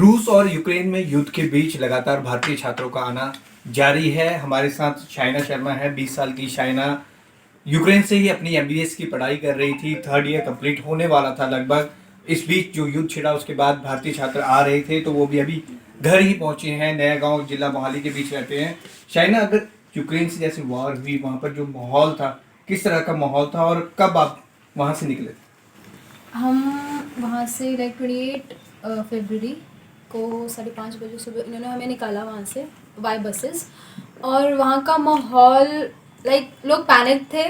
रूस और यूक्रेन में युद्ध के बीच लगातार भारतीय छात्रों का आना जारी है। हमारे साथ शाइना शर्मा है, 20 साल की शाइना यूक्रेन से ही अपनी एमबीबीएस की पढ़ाई कर रही थी। थर्ड ईयर कंप्लीट होने वाला था लगभग। इस बीच जो युद्ध छिड़ा उसके बाद भारतीय छात्र आ रहे थे, तो वो भी अभी घर ही पहुंचे हैं। नया गांव जिला मोहाली के बीच रहते हैं। शाइना, अगर यूक्रेन से जैसे वॉर हुई, वहां पर जो माहौल था, किस तरह का माहौल था और कब आप वहां से निकले? हम वहाँ से लाइक 28 फरवरी को 5:30 बजे सुबह इन्होंने हमें निकाला वहाँ से बाय बसेस। और वहाँ का माहौल लाइक लोग पैनिक थे।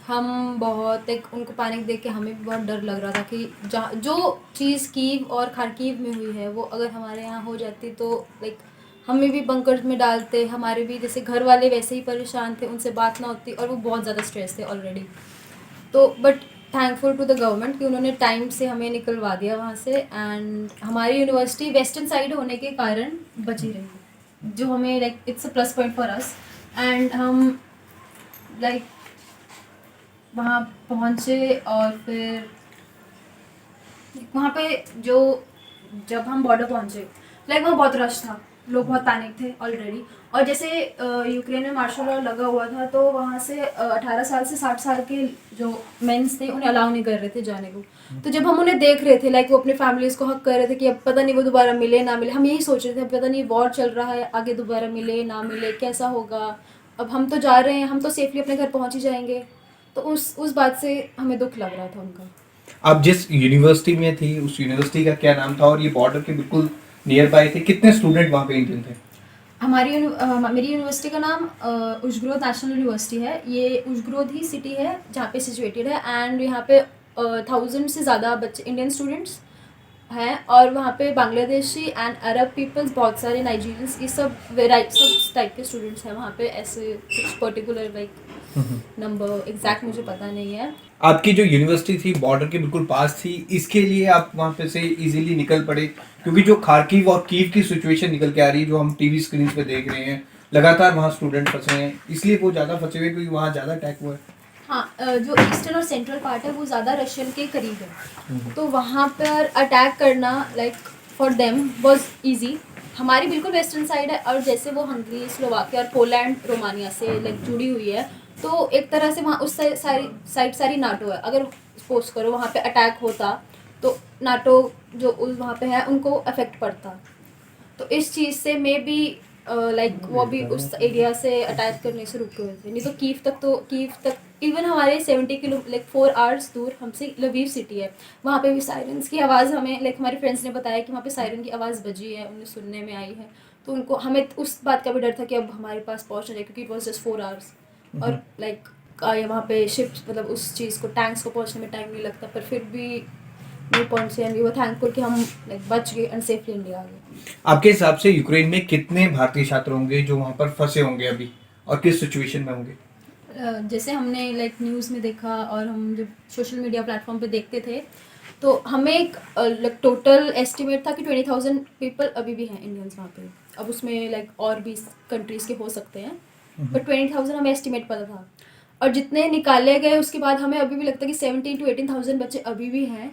हम बहुत एक उनको पैनिक देख के हमें भी बहुत डर लग रहा था कि जहाँ जो चीज़ कीव और खारकीव में हुई है वो अगर हमारे यहाँ हो जाती तो लाइक हमें भी बंकर्स में डालते। हमारे भी जैसे घर वाले वैसे ही परेशान थे, उनसे बात ना होती और वो बहुत ज़्यादा स्ट्रेस थे ऑलरेडी। तो but thankful to the government कि उन्होंने टाइम से हमें निकलवा दिया वहाँ से। एंड हमारी यूनिवर्सिटी वेस्टर्न साइड होने के कारण बची रही, जो हमें like it's a plus point for us. And हम लाइक वहाँ पहुँचे और फिर वहाँ पे जो जब हम बॉर्डर पहुँचे लाइक वहाँ बहुत रश था, लोग बहुत पैनिक थे ऑलरेडी। और जैसे यूक्रेन में मार्शल लॉ लगा हुआ था तो वहाँ से 18 साल से 60 साल के जो मेंस थे उन्हें अलाउ नहीं कर रहे थे जाने को। तो जब हम उन्हें देख रहे थे लाइक वो अपने फैमिलीज़ को हक कर रहे थे कि अब पता नहीं वो दोबारा मिले ना मिले, हम यही सोच रहे थे पता नहीं वॉर चल रहा है, आगे दोबारा मिले ना मिले कैसा होगा। अब हम तो जा रहे हैं, हम तो सेफली अपने घर पहुँच ही जाएंगे। तो उस बात से हमें दुख लग रहा था उनका। आप जिस यूनिवर्सिटी में थी, उस यूनिवर्सिटी का क्या नाम था और ये बॉर्डर के बिल्कुल नियर बाय थे? कितने स्टूडेंट वहाँ पे इंडियन थे? मेरी यूनिवर्सिटी का नाम उशग्रोद नेशनल यूनिवर्सिटी है। ये उशग्रोद ही सिटी है जहाँ पे सिचुएटेड है। एंड यहाँ पे 1000 से ज़्यादा बच्चे इंडियन स्टूडेंट्स हैं। और वहाँ पे बांग्लादेशी एंड अरब पीपल्स, बहुत सारे नाइजीरियंस, ये सब सब टाइप के स्टूडेंट्स हैं वहाँ पे। ऐसे कुछ पर्टिकुलर लाइक नंबर एग्जैक्ट मुझे पता नहीं है। आपकी जो यूनिवर्सिटी थी बॉर्डर के बिल्कुल पास थी, इसके लिए आप वहाँ पे से इजीली निकल पड़े? क्योंकि जो खार्किव और कीव की सिचुएशन निकल के आ रही है, जो हम टीवी स्क्रीन पे देख रहे हैं, लगातार वहाँ स्टूडेंट फंसे हैं, इसलिए वो ज़्यादा फंसे हुए क्योंकि वहाँ ज़्यादा अटैक हुआ है। हाँ, जो ईस्टर्न और सेंट्रल पार्ट है वो ज़्यादा रशियन के करीब है। तो वहाँ पर अटैक करना like for them was easy. हमारी बिल्कुल वेस्टर्न साइड है और जैसे वो हंगरी, स्लोवाकिया और पोलैंड रोमानिया से लाइक जुड़ी हुई है, तो एक तरह से वहाँ उस साइड सारी नाटो है। अगर सपोज करो वहाँ पे अटैक होता तो नाटो जो उस वहाँ पे है उनको अफेक्ट पड़ता। तो इस चीज़ से मे बी लाइक वो भी उस एरिया से अटैक करने से रुके हुए थे। नहीं तो कीव तक इवन हमारे 70 किलो लाइक 4 आवर्स दूर हमसे लवीव सिटी है। वहाँ पे भी सायरन्स की आवाज़ हमें लाइक हमारे फ्रेंड्स ने बताया कि वहाँ पे सायरन की आवाज़ बजी है, उन्हें सुनने में आई है। तो उनको हमें उस बात का भी डर था कि अब हमारे पास पहुँच ना जाए, क्योंकि इट वॉज जस्ट 4 आवर्स। और लाइक वहाँ पे शिप्स मतलब उस चीज़ को टैंक्स को पहुँचने में टाइम नहीं लगता, पर फिर भी नहीं पहुँचे। एंड वी वर थैंकफुल कि हम लाइक बच गए एंड सेफली इंडिया आ गए। आपके हिसाब से यूक्रेन में कितने भारतीय छात्र होंगे जो वहाँ पर फंसे होंगे अभी, और किस सिचुएशन में होंगे? जैसे हमने लाइक न्यूज़ में देखा और हम जब सोशल मीडिया प्लेटफॉर्म पे देखते थे तो हमें एक लाइक टोटल एस्टिमेट था कि 20,000 पीपल अभी भी हैं इंडियंस वहाँ पे। अब उसमें लाइक और भी कंट्रीज़ के हो सकते हैं, बट 20,000 हमें एस्टिमेट पता था। और जितने निकाले गए उसके बाद हमें अभी भी लगता है कि 17 to 18,000 बच्चे अभी भी हैं।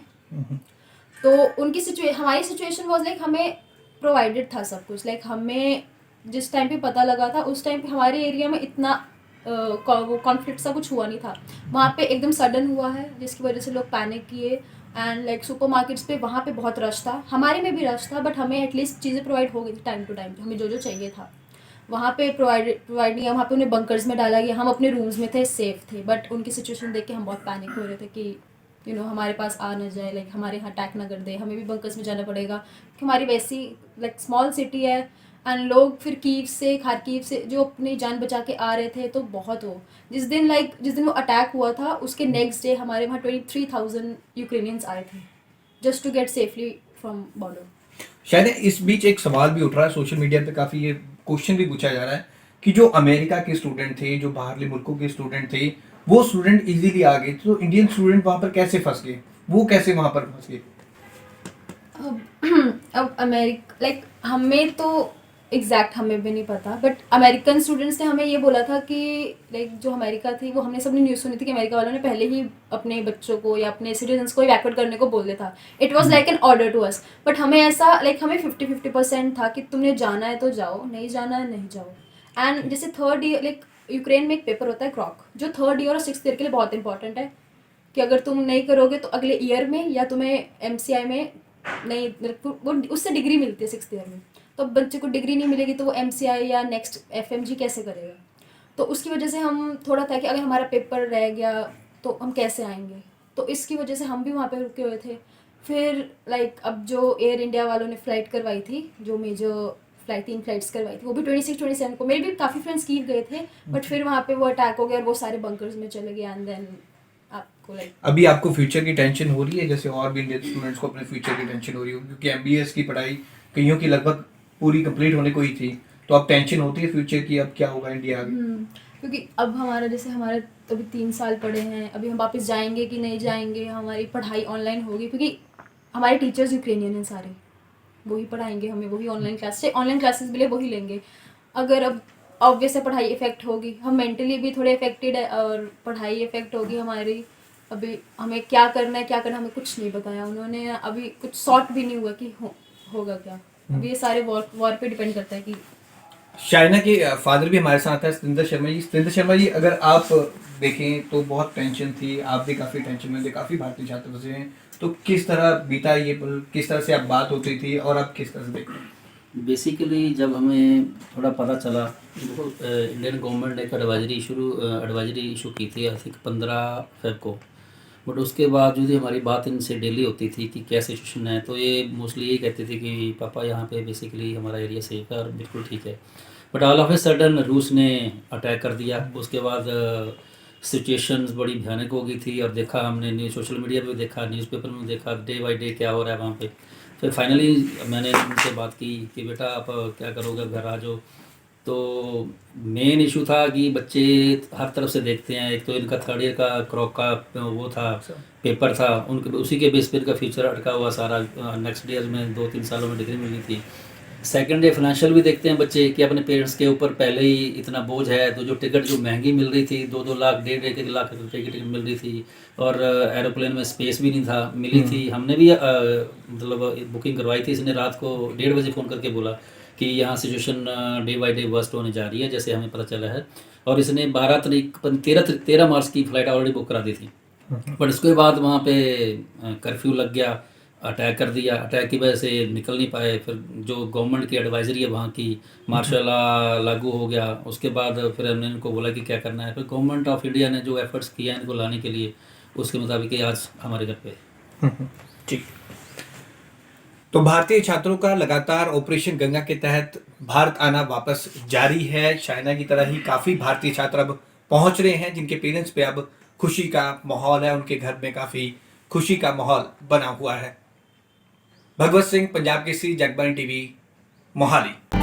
तो उनकी हमारी सिचुएशन वॉज लाइक हमें प्रोवाइडेड था सब कुछ। लाइक हमें जिस टाइम पे पता लगा था उस टाइम पे हमारे एरिया में इतना वो कॉन्फ्लिक्ट सा कुछ हुआ नहीं था। वहाँ पे एकदम सडन हुआ है जिसकी वजह से लोग पैनिक किए। एंड लाइक सुपरमार्केट्स पे वहाँ पे बहुत रश था, हमारे में भी रश था, बट हमें एटलीस्ट चीज़ें प्रोवाइड हो गई थी टाइम टू टाइम, हमें जो जो चाहिए था वहाँ पे प्रोवाइड नहीं। वहाँ पे उन्हें बंकर्स में डाला गया, हम अपने रूम्स में थे, सेफ थे। बट उनकी सिचुएशन देख के हम बहुत पैनिक हो रहे थे कि हमारे पास आ ना जाए, लाइक हमारे यहाँ अटैक ना कर दे, हमें भी बंकर्स में जाना पड़ेगा कि हमारी वैसी लाइक स्मॉल सिटी है। एंड लोग फिर खारकीव से जो अपनी जान बचा के आ रहे थे तो बहुत हो। जिस दिन वो अटैक हुआ था उसके नेक्स्ट डे हमारे वहाँ 23,000 यूक्रेनियंस आए थे just to get safely from border. शायद इस बीच एक सवाल भी उठ रहा है, सोशल मीडिया पे काफ़ी ये क्वेश्चन भी पूछा जा रहा है कि जो अमेरिका के स्टूडेंट थे, जो बाहरले मुल्कों के स्टूडेंट थे, वो स्टूडेंट इजीली आ गए, तो इंडियन स्टूडेंट वहाँ पर कैसे फंस गए? वो कैसे वहाँ पर फंस गए? अब अमेरिका लाइक हमें तो एग्जैक्ट हमें भी नहीं पता, बट अमेरिकन स्टूडेंट्स ने हमें ये बोला था कि लाइक जो अमेरिका थी वो हमने सबने न्यूज़ सुनी थी कि अमेरिका वालों ने पहले ही अपने बच्चों को या अपने सिटीजन्स को इवैक्यूएट करने को बोल दिया था. It was like an order to us, but हमें ऐसा लाइक हमें 50-50% था कि तुमने जाना है तो जाओ, नहीं जाना है नहीं जाओ. एंड जैसे थर्ड ईयर लाइक यूक्रेन में एक पेपर होता है क्रॉक, जो थर्ड ईयर और सिक्स्थ ईयर के लिए बहुत इंपॉर्टेंट है कि अगर तुम नहीं करोगे तो अगले ईयर में या तुम्हें एमसीआई में नहीं, वो उससे डिग्री मिलती है सिक्स्थ ईयर में. तो अब बच्चे को डिग्री नहीं मिलेगी तो वो एमसीआई या नेक्स्ट एफएमजी कैसे करेगा. तो उसकी वजह से हम थोड़ा था कि अगर हमारा पेपर रह गया तो हम कैसे आएंगे. तो इसकी वजह से हम भी वहाँ पे रुके हुए थे. फिर लाइक अब जो एयर इंडिया वालों ने फ़्लाइट करवाई थी, जो मेजर फ्लाइट 3 फ्लाइट्स करवाई थी, वो भी 26-27 को. मेरे भी काफ़ी फ्रेंड्स कीव गए थे, बट फिर वहाँ पे वो अटैक हो गया और वो सारे बंकर्स में चले गए. एंड देन आपको लाइक अभी आपको फ्यूचर की टेंशन हो रही है, जैसे और भी इंडियन स्टूडेंट्स को अपने फ्यूचर की टेंशन हो रही है, क्योंकि एमबीएस की पढ़ाई कईयों की लगभग पूरी कंप्लीट होने को ही थी, तो अब टेंशन होती है फ्यूचर की, अब क्या होगा इंडिया आगे. क्योंकि अब हमारा जैसे हमारे अभी 3 साल पड़े हैं, अभी हम वापस जाएंगे कि नहीं जाएंगे, हमारी पढ़ाई ऑनलाइन होगी क्योंकि हमारे टीचर्स यूक्रेनियन हैं सारे, वही पढ़ाएंगे हमें, वही ऑनलाइन क्लासेस भी ले वही लेंगे. अगर अब ऑब्वियस है पढ़ाई इफेक्ट होगी, हम मेंटली भी थोड़े अफेक्टेड है और पढ़ाई इफेक्ट होगी हमारी. अभी हमें क्या करना है क्या करना हमें कुछ नहीं बताया उन्होंने, अभी कुछ सॉर्ट भी नहीं हुआ कि होगा क्या. अभी ये सारे वॉर पे डिपेंड करता है कि शाइना के फादर भी हमारे साथ है, सतिंदर शर्मा जी. सतिंदर शर्मा जी, अगर आप देखें तो बहुत टेंशन थी, आप भी काफ़ी टेंशन में थे, काफ़ी भारतीय छात्र फंसे हैं, तो किस तरह बीता ये पल, किस तरह से आप बात होती थी और आप किस तरह से देखते हैं. बेसिकली जब हमें थोड़ा पता चला, इंडियन गवर्नमेंट ने एक एडवाइजरी इशू की थी, आई थिंक 15 फेब को. बट उसके बावजूद ही हमारी बात इनसे डेली होती थी कि क्या सिचुएशन है, तो ये मोस्टली यही कहते थे कि पापा यहाँ पे बेसिकली हमारा एरिया सेफ है और बिल्कुल ठीक है. But all of a sudden रूस ने अटैक कर दिया. उसके बाद सिचुएशंस बड़ी भयानक हो गई थी और देखा हमने न्यूज़, सोशल मीडिया पे भी देखा, न्यूज़पेपर में देखा, डे बाय डे क्या हो रहा है वहाँ पे. फिर फाइनली मैंने उनसे बात की कि बेटा आप क्या करोगे, घर आ जाओ. तो मेन इशू था कि बच्चे हर तरफ से देखते हैं. एक तो इनका थर्ड ईयर का क्रॉक का वो था, पेपर था, उनके उसी के बेस पे इनका फ्यूचर अटका हुआ सारा. नेक्स्ट ईयर में 2-3 सालों में डिग्री मिलनी थी. सेकंड डे फाइनेंशियल भी देखते हैं बच्चे कि अपने पेरेंट्स के ऊपर पहले ही इतना बोझ है, तो जो टिकट जो महंगी मिल रही थी, 2-2 लाख 1.5 लाख रुपए की टिकट मिल रही थी, और एरोप्लेन में स्पेस भी नहीं था, मिली थी. हमने भी मतलब बुकिंग करवाई थी. इसने रात को 1:30 बजे फ़ोन करके बोला कि यहाँ situation day by day worst होने जा रही है, जैसे हमें पता चला है. और इसने 13 मार्च की फ़्लाइट ऑलरेडी बुक करा दी थी. बट उसके बाद वहाँ पे कर्फ्यू लग गया, अटैक कर दिया. अटैक की वजह से निकल नहीं पाए. फिर जो गवर्नमेंट की एडवाइजरी है वहाँ की, मार्शल लॉ लागू हो गया. उसके बाद फिर हमने इनको बोला कि क्या करना है. फिर गवर्नमेंट ऑफ इंडिया ने जो एफर्ट्स किए हैं इनको लाने के लिए, उसके मुताबिक ये आज हमारे घर पे. ठीक. तो भारतीय छात्रों का लगातार ऑपरेशन गंगा के तहत भारत आना वापस जारी है. चाइना की तरह ही काफ़ी भारतीय छात्र अब पहुंच रहे हैं, जिनके पेरेंट्स पे अब खुशी का माहौल है, उनके घर में काफ़ी खुशी का माहौल बना हुआ है. भगवत सिंह, पंजाब केसरी, जगबानी टीवी, मोहाली.